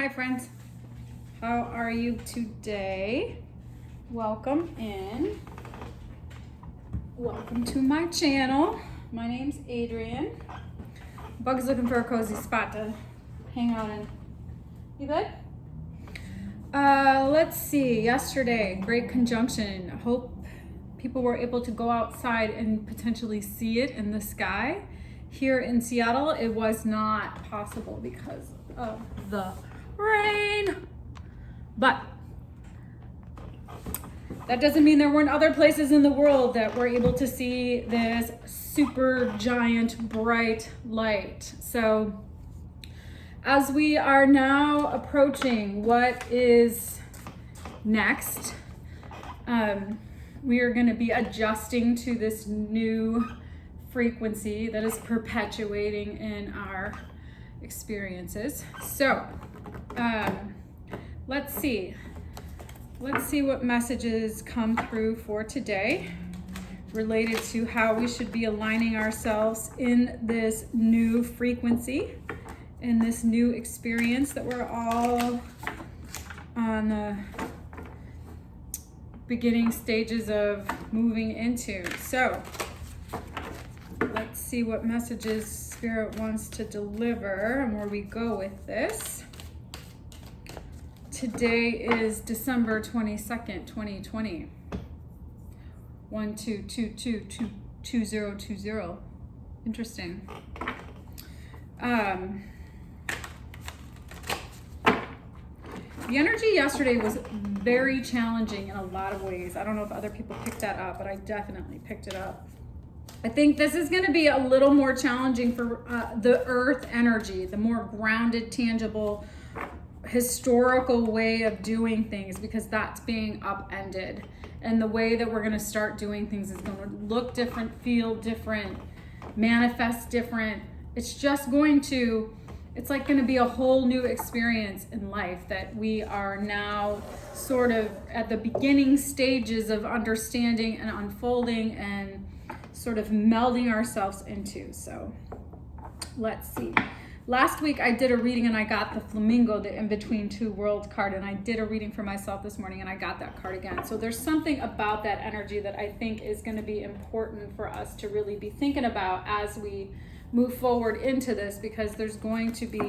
Hi friends, how are you today? Welcome in. Welcome to my channel. My name's Adrienne. Bug's looking for a cozy spot to hang out in. You good? Let's see, yesterday, great conjunction. Hope people were able to go outside and potentially see it in the sky. Here in Seattle, it was not possible because of the rain. But that doesn't mean there weren't other places in the world that were able to see this super giant bright light. So as we are now approaching what is next, we are going to be adjusting to this new frequency that is perpetuating in our experiences. So let's see what messages come through for today related to how we should be aligning ourselves in this new frequency, in this new experience that we're all on the beginning stages of moving into. So let's see what messages Spirit wants to deliver and where we go with this. Today is December 22nd, 2020. 12222020. Interesting. The energy yesterday was very challenging in a lot of ways. I don't know if other people picked that up, but I definitely picked it up. I think this is going to be a little more challenging for the earth energy, the more grounded, tangible, historical way of doing things, because that's being upended. And the way that we're going to start doing things is going to look different, feel different, manifest different. It's just it's like going to be a whole new experience in life that we are now sort of at the beginning stages of understanding and unfolding and sort of melding ourselves into. So let's see. Last week I did a reading and I got the flamingo, the in between two worlds card, and I did a reading for myself this morning and I got that card again. So there's something about that energy that I think is going to be important for us to really be thinking about as we move forward into this, because there's going to be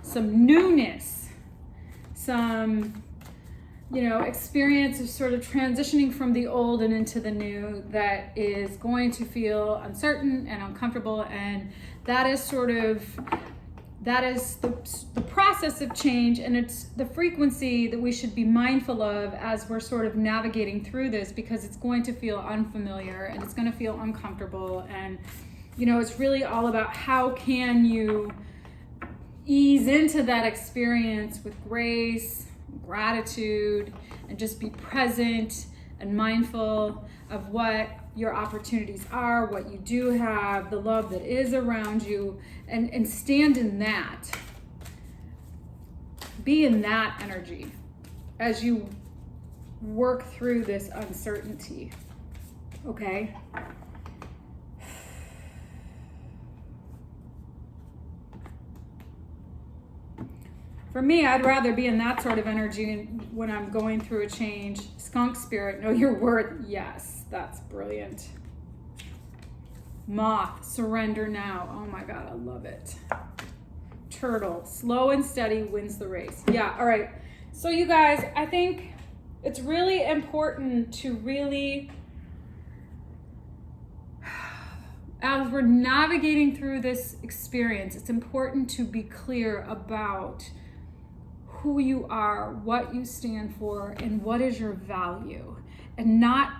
some newness, some experience of sort of transitioning from the old and into the new that is going to feel uncertain and uncomfortable. And that is the process of change, and it's the frequency that we should be mindful of as we're sort of navigating through this, because it's going to feel unfamiliar and it's going to feel uncomfortable. And it's really all about how can you ease into that experience with grace, gratitude, and just be present and mindful of what your opportunities are, what you do have, the love that is around you, and stand in that. Be in that energy as you work through this uncertainty. Okay? For me, I'd rather be in that sort of energy when I'm going through a change. Skunk spirit, know your worth. Yes, that's brilliant. Moth, surrender now. Oh my God, I love it. Turtle, slow and steady wins the race. Yeah, all right. So you guys, I think it's really important to really, as we're navigating through this experience, it's important to be clear about who you are, what you stand for, and what is your value, and not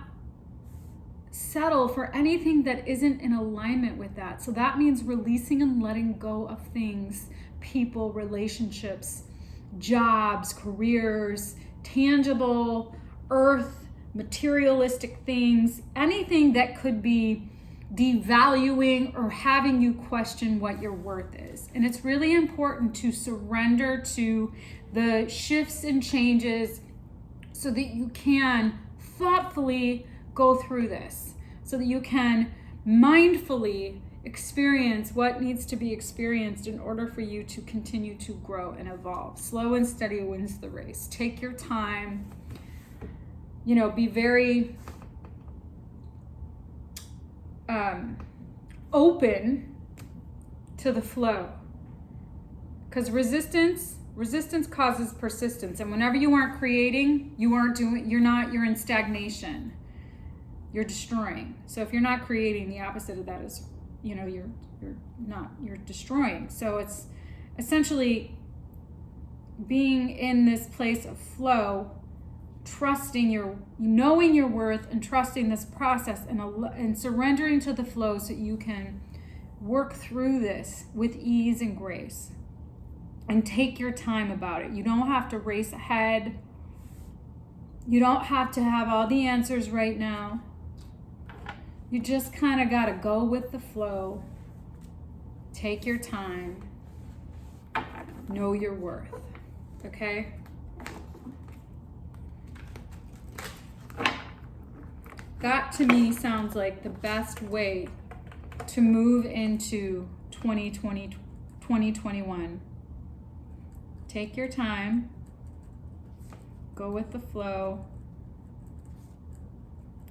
settle for anything that isn't in alignment with that. So that means releasing and letting go of things, people, relationships, jobs, careers, tangible, earth, materialistic things, anything that could be devaluing or having you question what your worth is. And it's really important to surrender to the shifts and changes so that you can thoughtfully go through this, so that you can mindfully experience what needs to be experienced in order for you to continue to grow and evolve. Slow and steady wins the race. Take your time. You know, be very open to the flow, because resistance causes persistence, and whenever you aren't creating, you're in stagnation, you're destroying. So if you're not creating, the opposite of that is, you know, you're destroying. So it's essentially being in this place of flow, knowing your worth and trusting this process, and surrendering to the flow so you can work through this with ease and grace. And take your time about it. You don't have to race ahead. You don't have to have all the answers right now. You just kind of got to go with the flow. Take your time. Know your worth. Okay? That to me sounds like the best way to move into 2021. Take your time. Go with the flow.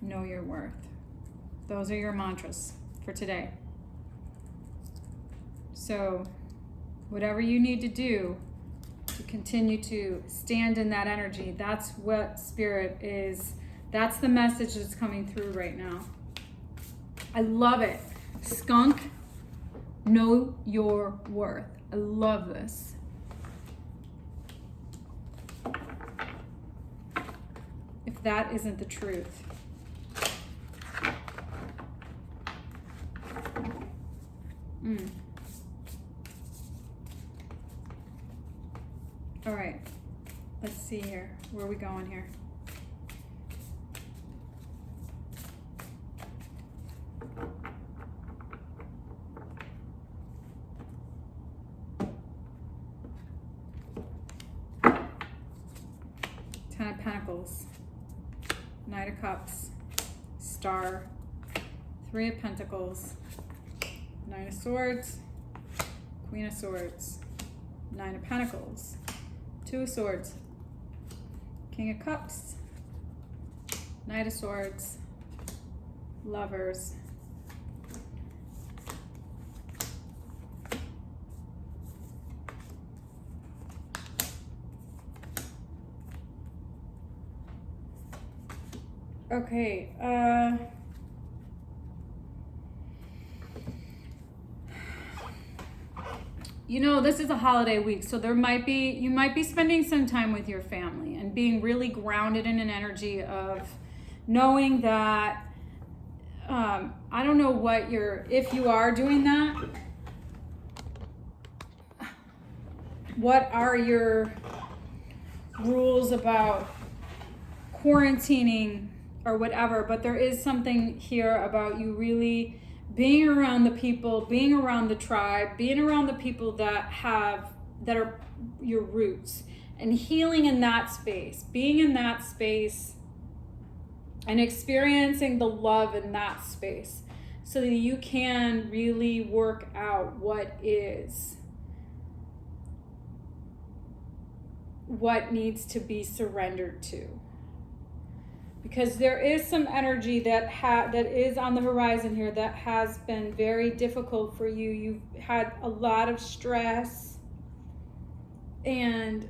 Know your worth. Those are your mantras for today. So, whatever you need to do to continue to stand in that energy, that's what Spirit is. That's the message that's coming through right now. I love it. Skunk, know your worth. I love this. If that isn't the truth. All right, let's see here. Where are we going here? Ten of Pentacles, Knight of Cups, Star, Three of Pentacles, Nine of Swords, Queen of Swords, Nine of Pentacles, Two of Swords, King of Cups, Knight of Swords, Lovers, okay, you know, this is a holiday week, so you might be spending some time with your family and being really grounded in an energy of knowing that, I don't know if you are doing that, what are your rules about quarantining or whatever, but there is something here about you really being around the people, being around the tribe, being around the people that are your roots, and healing in that space, being in that space and experiencing the love in that space so that you can really work out what needs to be surrendered to. Because there is some energy that is on the horizon here that has been very difficult for you. You've had a lot of stress, and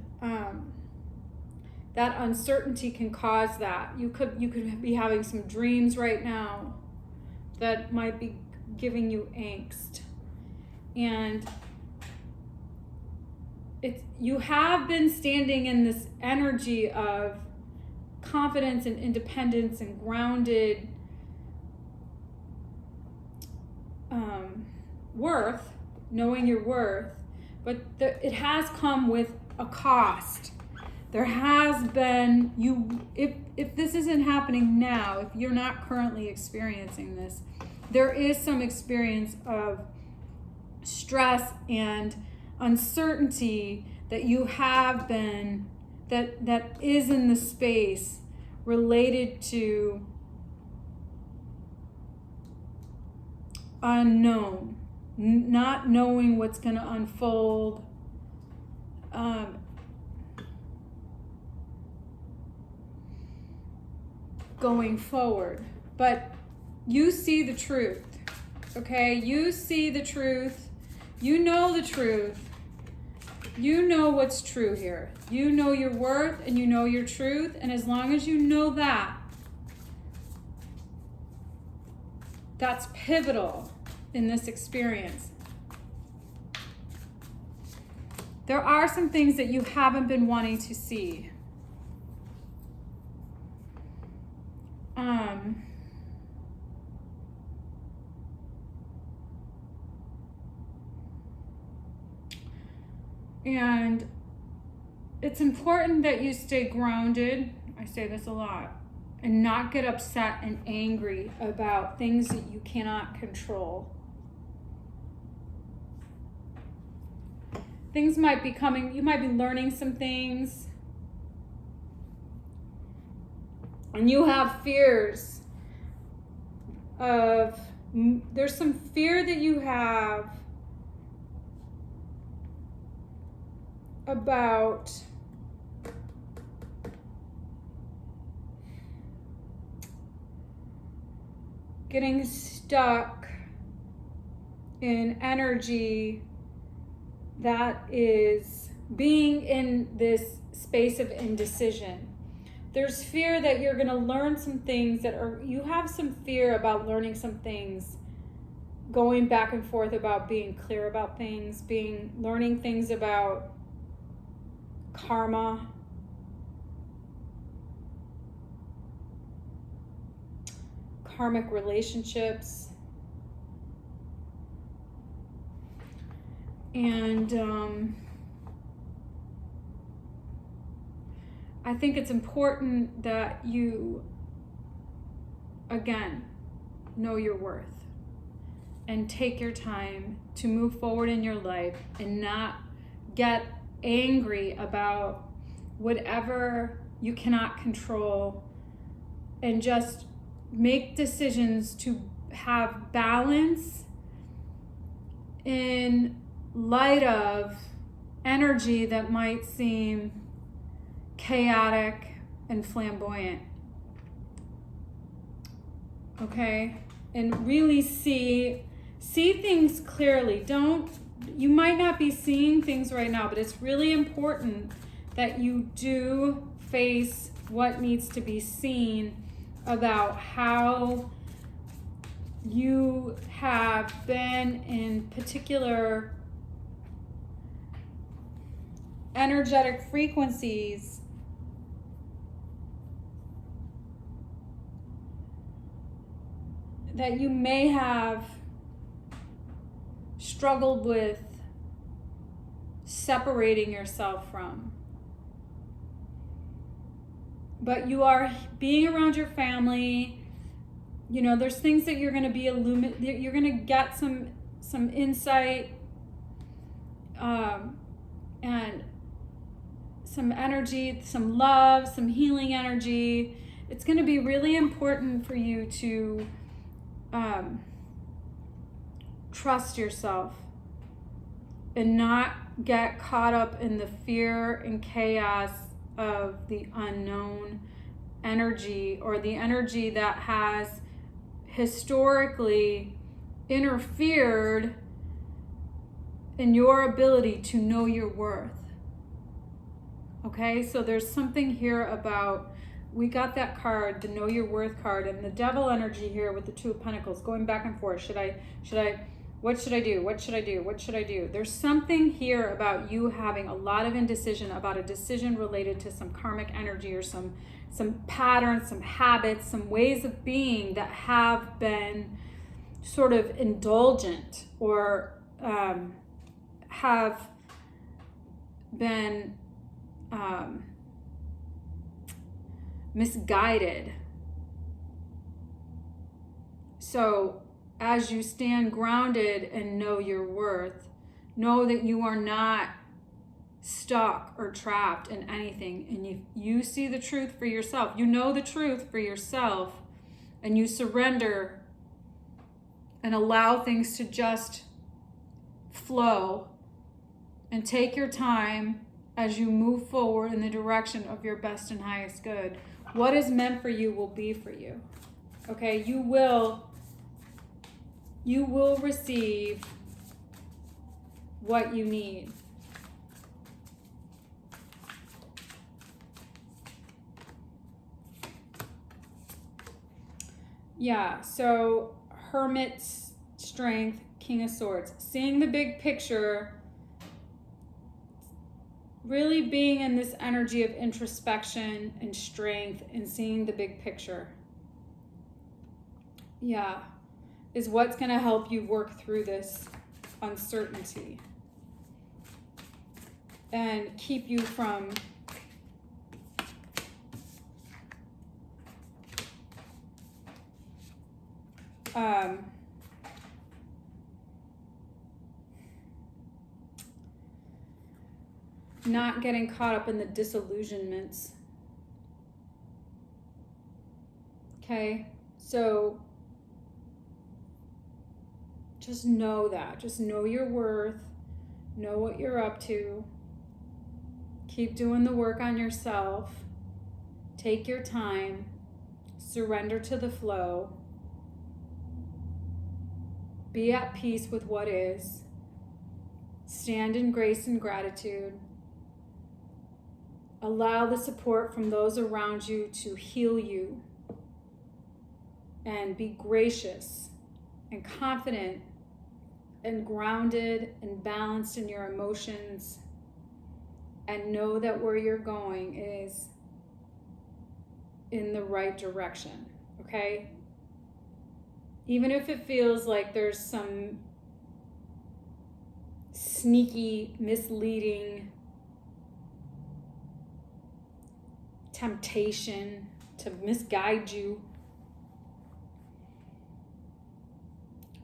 that uncertainty can cause that. You could be having some dreams right now that might be giving you angst, and you have been standing in this energy of confidence and independence and grounded worth, knowing your worth, but it has come with a cost. There has been, if this isn't happening now, if you're not currently experiencing this, there is some experience of stress and uncertainty that you have been, that is in the space related to unknown, not knowing what's going to unfold. Going forward. But you see the truth, okay? You see the truth. You know the truth. You know what's true here. You know your worth and you know your truth. And as long as you know that, that's pivotal in this experience. There are some things that you haven't been wanting to see. And it's important that you stay grounded. I say this a lot. And not get upset and angry about things that you cannot control. Things might be coming, you might be learning some things. And you have fears of, there's some fear that you have about getting stuck in energy that is being in this space of indecision. There's fear that you're going to learn some things that are, you have some fear about learning some things, going back and forth about being clear about things, learning things about karma, karmic relationships. And I think it's important that you, again, know your worth and take your time to move forward in your life and not get angry about whatever you cannot control, and just make decisions to have balance in light of energy that might seem chaotic and flamboyant. Okay? And really see things clearly. You might not be seeing things right now, but it's really important that you do face what needs to be seen about how you have been in particular energetic frequencies that you may have struggled with separating yourself from. But you are being around your family, you know, there's things that you're going to be you're going to get some insight and some energy, some love, some healing energy. It's going to be really important for you to trust yourself and not get caught up in the fear and chaos of the unknown energy, or the energy that has historically interfered in your ability to know your worth. Okay, so there's something here about, we got that card, the Know Your Worth card, and the devil energy here with the Two of Pentacles going back and forth. What should I do? What should I do? What should I do? There's something here about you having a lot of indecision about a decision related to some karmic energy, or some patterns, some habits, some ways of being that have been sort of indulgent, or have been misguided. So as you stand grounded and know your worth, know that you are not stuck or trapped in anything, and you see the truth for yourself. You know the truth for yourself, and you surrender and allow things to just flow, and take your time as you move forward in the direction of your best and highest good. What is meant for you will be for you. Okay, you will receive what you need. Yeah, so Hermit's strength, King of Swords, seeing the big picture, really being in this energy of introspection and strength and seeing the big picture. Yeah, is what's going to help you work through this uncertainty and keep you from not getting caught up in the disillusionments. Okay, so just know that. Just know your worth. Know what you're up to. Keep doing the work on yourself. Take your time. Surrender to the flow. Be at peace with what is. Stand in grace and gratitude. Allow the support from those around you to heal you. And be gracious and confident and grounded and balanced in your emotions. And know that where you're going is in the right direction, okay? Even if it feels like there's some sneaky, misleading temptation to misguide you,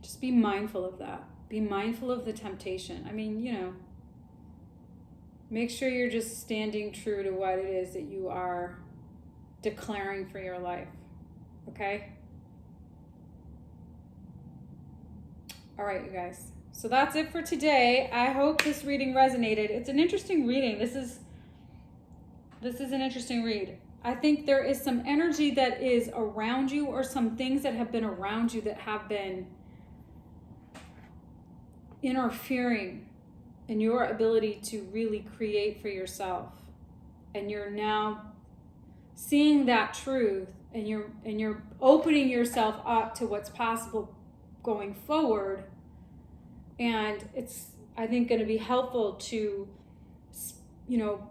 just be mindful of that. Be mindful of the temptation. I mean, you know, make sure you're just standing true to what it is that you are declaring for your life, okay? All right, you guys. So that's it for today. I hope this reading resonated. It's an interesting reading. This is an interesting read. I think there is some energy that is around you, or some things that have been around you that have been interfering in your ability to really create for yourself. And you're now seeing that truth, and you're opening yourself up to what's possible going forward. And it's, I think, going to be helpful to, you know,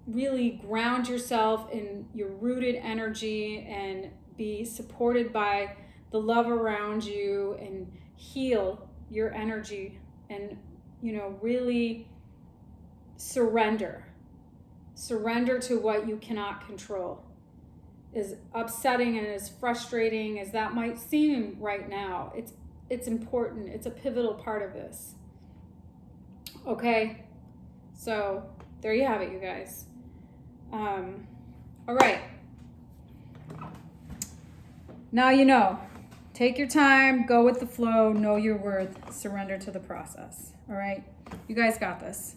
really ground yourself in your rooted energy and be supported by the love around you, and heal your energy, and, you know, really surrender to what you cannot control. As upsetting and as frustrating as that might seem right now, it's important. It's a pivotal part of this. Okay, so there you have it, you guys. All right. Now you know. Take your time, go with the flow, know your worth, surrender to the process. All right, you guys got this.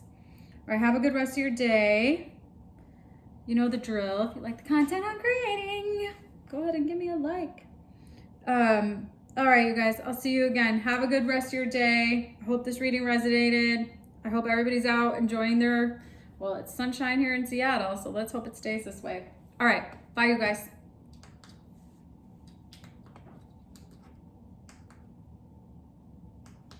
All right, have a good rest of your day. You know the drill. If you like the content I'm creating, go ahead and give me a like. All right, you guys, I'll see you again. Have a good rest of your day. I hope this reading resonated. I hope everybody's out enjoying their, well, it's sunshine here in Seattle, so let's hope it stays this way. All right, bye, you guys.